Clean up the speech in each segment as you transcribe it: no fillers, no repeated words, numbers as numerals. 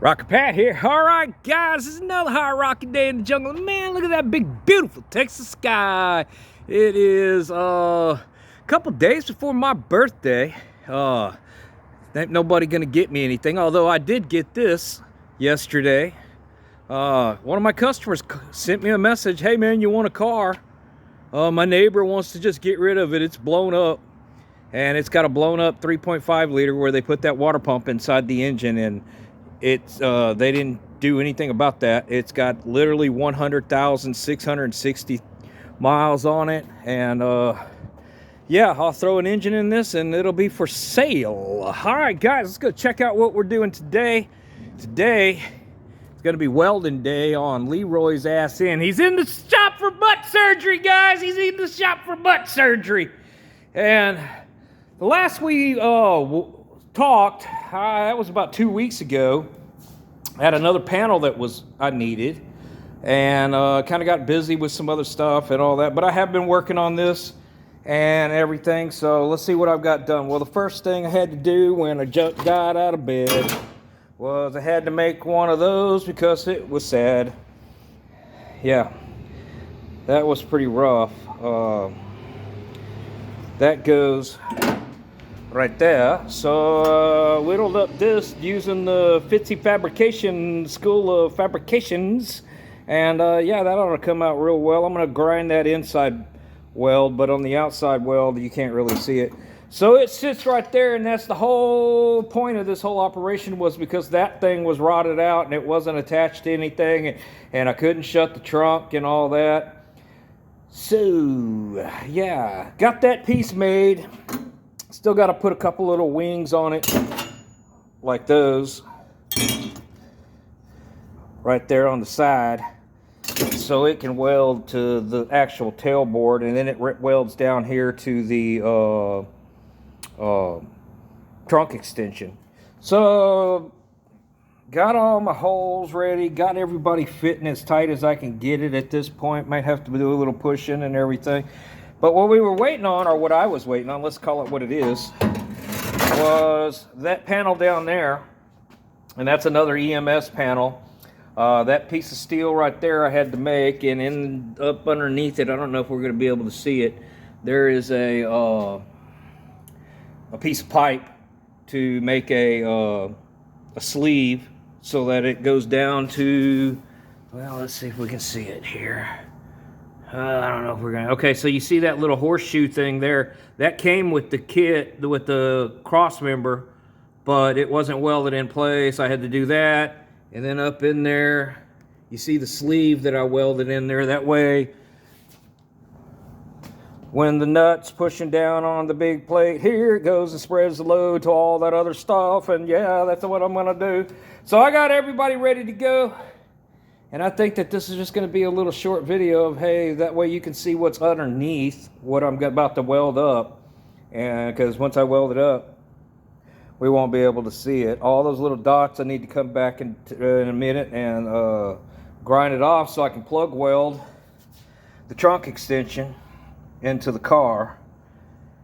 Rocket Pat here. All right, guys, this is another hot rocket day in the jungle. Man, look at that big, beautiful Texas sky. It is a couple days before my birthday. Ain't nobody gonna get me anything, although I did get this yesterday. One of my customers sent me a message. Hey, man, you want a car? My neighbor wants to just get rid of it. It's blown up. And it's got a blown up 3.5 liter where they put that water pump inside the engine, and it's they didn't do anything about that. It's got literally 100,660 miles on it, and yeah, I'll throw an engine in this and it'll be for sale. All right, guys, let's go check out what we're doing today. Today it's gonna be welding day on LeeRoy's ass in. He's in the shop for butt surgery, guys. He's in the shop for butt surgery. And the last we talked, that was about 2 weeks ago. I had another panel that I needed, and kind of got busy with some other stuff and all that, but I have been working on this and everything, so let's see what I've got done. Well, the first thing I had to do when I got out of bed was I had to make one of those because it was sad. Yeah, that was pretty rough. That goes right there. So whittled up this using the Fitzy Fabrication School of Fabrications, and yeah, that ought to come out real well. I'm going to grind that inside weld, but on the outside weld you can't really see it. So it sits right there, and that's the whole point of this whole operation, was because that thing was rotted out and it wasn't attached to anything, and I couldn't shut the trunk and all that. So yeah, got that piece made. Still got to put a couple little wings on it, like those, right there on the side, so it can weld to the actual tailboard, and then it welds down here to the trunk extension. So got all my holes ready, got everybody fitting as tight as I can get it at this point. Might have to do a little pushing and everything. But what we were waiting on, or what I was waiting on, let's call it what it is, was that panel down there, and that's another EMS panel. That piece of steel right there I had to make, and up underneath it, I don't know if we're going to be able to see it, there is a piece of pipe to make a sleeve so that it goes down to, well, let's see if we can see it here. I don't know if we're gonna. Okay, so you see that little horseshoe thing there? That came with the kit, with the cross member, but it wasn't welded in place. I had to do that, and then up in there, you see the sleeve that I welded in there. That way, when the nut's pushing down on the big plate, here it goes and spreads the load to all that other stuff. And yeah, that's what I'm gonna do. So I got everybody ready to go. And I think that this is just going to be a little short video of, hey, that way you can see what's underneath what I'm about to weld up. And because once I weld it up, we won't be able to see it. All those little dots I need to come back in a minute and grind it off so I can plug weld the trunk extension into the car.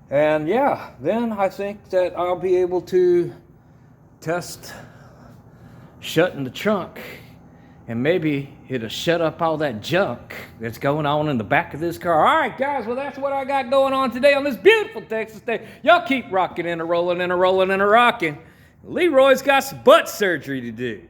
And yeah, then I think that I'll be able to test shutting the trunk. And maybe it'll shut up all that junk that's going on in the back of this car. All right, guys, well, that's what I got going on today on this beautiful Texas day. Y'all keep rocking and a rolling and a rolling and a rocking. LeeRoy's got some butt surgery to do.